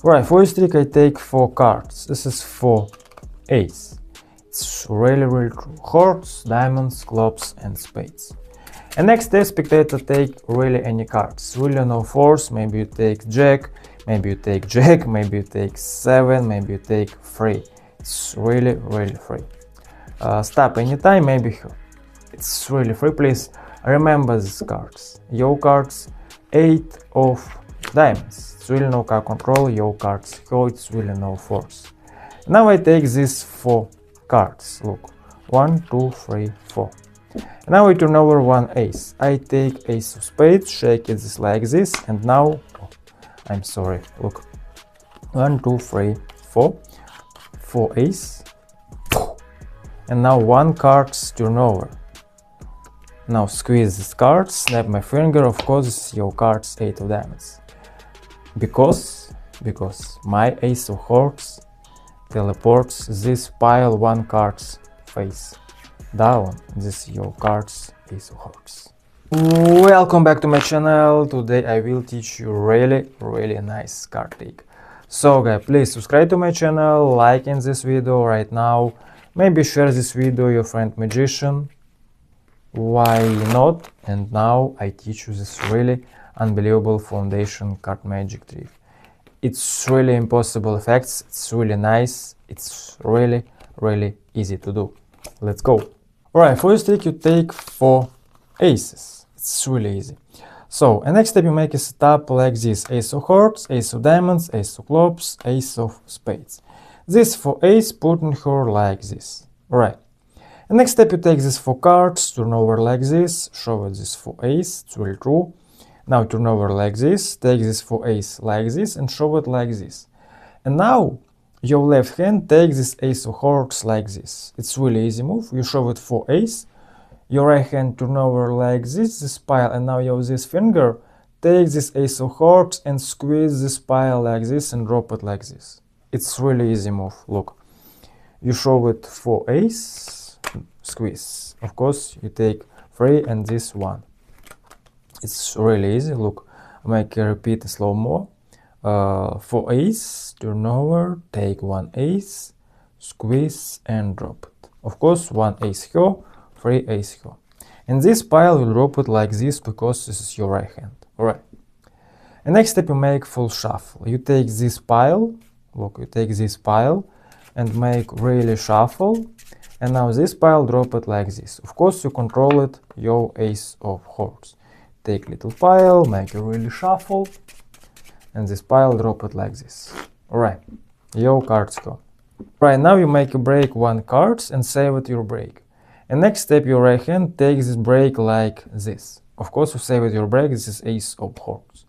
Right, for this trick I take 4 cards. This is for ace. It's really true. Hearts, diamonds, clubs and spades. And next step, spectator take really any cards. Really no force. Maybe you take jack, maybe you take jack, maybe you take 7, maybe you take 3. It's really free. Stop anytime, maybe it's really free. Please remember these cards. Your cards, 8 of diamonds. It's really no card control. Your cards, it's really no force. Now I take these 4 cards. Look, 1, 2, 3, 4. Now I turn over 1 ace. I take ace of spades, shake it just like this, and now, I'm sorry, look, 1, 2, 3, 4, 4 ace, and now 1 cards turn over. Now squeeze this card, snap my finger, of course this is your cards 8 of diamonds. Because my ace of hearts teleports this pile 1 cards face down. This is your cards ace of hearts. Welcome back to my channel. Today I will teach you really nice card trick. So guys, please subscribe to my channel, like in this video right now, maybe share this video your friend magician, why not? And now I teach you this really unbelievable foundation card magic trick. It's really impossible effects, it's really nice, it's really easy to do. Let's go. Alright, for this trick you take 4 aces. It's really easy. So, and next step you make a setup like this: ace of hearts, ace of diamonds, ace of clubs, ace of spades. This for ace, putting her like this. Alright. And next step you take these 4 cards, turn over like this, show it this for ace, it's really true. Now turn over like this, take this for ace like this, and show it like this. And now your left hand takes this ace of hearts like this. It's really easy move. You show it for ace, your right hand turn over like this pile, and now your this finger takes this ace of hearts and squeeze this pile like this and drop it like this. It's really easy move. Look, you show it for ace, squeeze. Of course, you take 3 and this 1. It's really easy. Look, make a repeat slow-mo. For ace, turn over, take 1 ace, squeeze and drop it. Of course, 1 ace here, 3 ace here. And this pile will drop it like this because this is your right hand. Alright. And next step you make full shuffle. You take this pile, look, you take this pile and make really shuffle. And now this pile drop it like this. Of course, you control it, your ace of hearts. Take little pile, make a really shuffle, and this pile drop it like this. Alright, your cards go. Right, now you make a break 1 cards and save it your break. And next step your right hand takes this break like this. Of course, you save it your break, this is ace of hearts.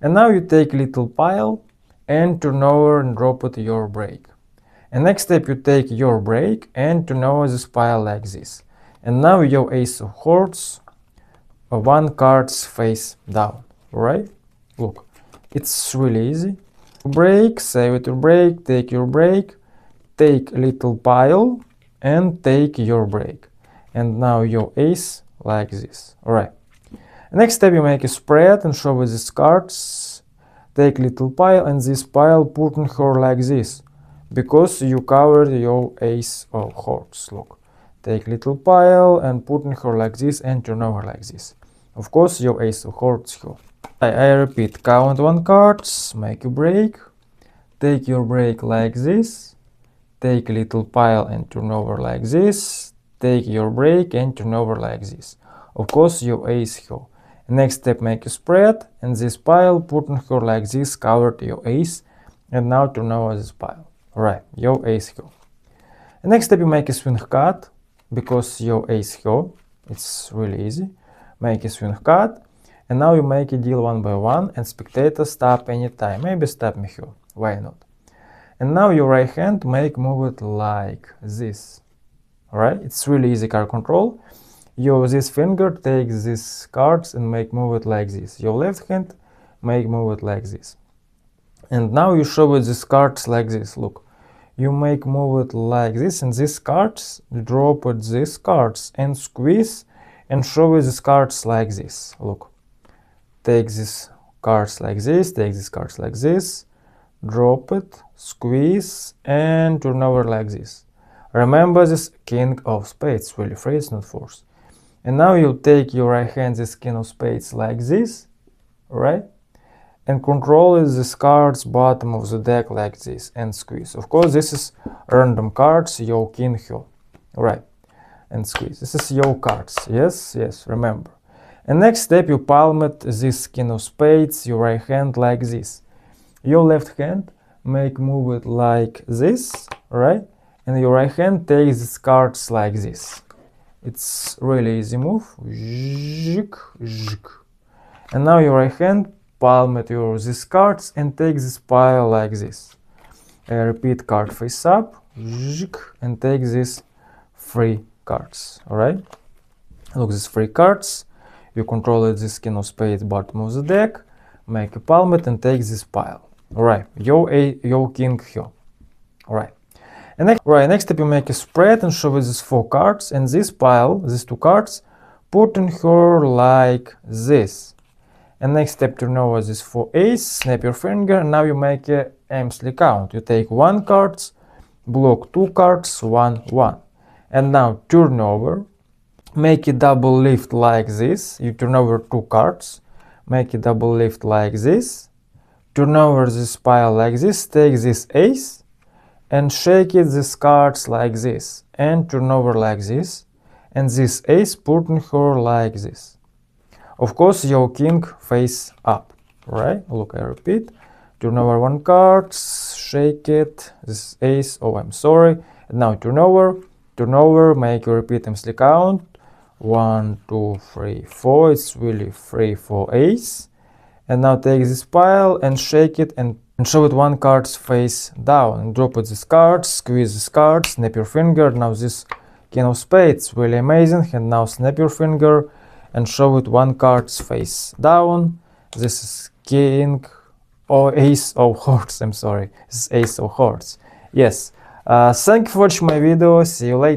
And now you take little pile and turn over and drop it your break. And next step you take your break and turn over this pile like this. And now your ace of hearts, 1 cards face down. Alright? Look, it's really easy. Break, save it your break, take your break, take little pile and take your break. And now your ace like this. Alright. Next step you make a spread and show with these cards. Take little pile and this pile putting her like this. Because you covered your ace of hearts. Look. Take little pile and putting her like this and turn over like this. Of course, your ace of hearts here. I repeat, count 1 cards, make a break, take your break like this, take little pile and turn over like this, take your break and turn over like this. Of course, your ace here. Next step, make a spread, and this pile, putting her like this, covered your ace, and now turn over this pile. Alright, your ace here. Next step, you make a swing cut, because your ace here, it's really easy. Make a swing cut, and now you make a deal 1 by 1, and spectator stop anytime. Maybe stop me here, why not? And now your right hand make move it like this. Alright, it's really easy card control. Your this finger takes these cards and make move it like this. Your left hand make move it like this. And now you show it these cards like this. Look, you make move it like this, and these cards drop it these cards and squeeze. And show you these cards like this. Look, take these cards like this, take these cards like this, drop it, squeeze, and turn over like this. Remember this king of spades, really free, it's not forced. And now you take your right hand, this king of spades like this, right? And control this card's bottom of the deck like this and squeeze. Of course, this is random cards, your king here, right? And squeeze. This is your cards, yes, yes, remember. And next step, you palm it this king of spades, your right hand like this. Your left hand move it like this, right? And your right hand takes these cards like this. It's really easy move. And now your right hand palm it these cards and take this pile like this. Repeat card face up and take these 3 cards. Alright? Look, these 3 cards. You control it, this king of spades bottom of the deck. Make a palm it and take this pile. Alright, your king here. Alright. And next step you make a spread and show it these 4 cards, and this pile, these 2 cards, put in her like this. And next step, turn over this 4 ace, snap your finger, and now you make a aimlessly count. You take 1 card, block 2 cards, 1, 1. And now turn over, make a double lift like this. You turn over 2 cards, make a double lift like this. Turn over this pile like this, take this ace, and shake it these cards like this, and turn over like this, and this ace put in her like this. Of course, your king face up, right? Look, I repeat, turn over 1 card, shake it, this ace, oh, I'm sorry, and now turn over, make a repeat aimlessly count, 1, 2, 3, 4, it's really 3, 4 ace, and now take this pile and shake it and show it 1 card face down, and drop it this card, squeeze this card, snap your finger. Now this king of spades, really amazing. And now snap your finger and show it 1 card face down. This is king or ace of hearts. I'm sorry, this is ace of hearts. Yes. Thank you for watching my video. See you later.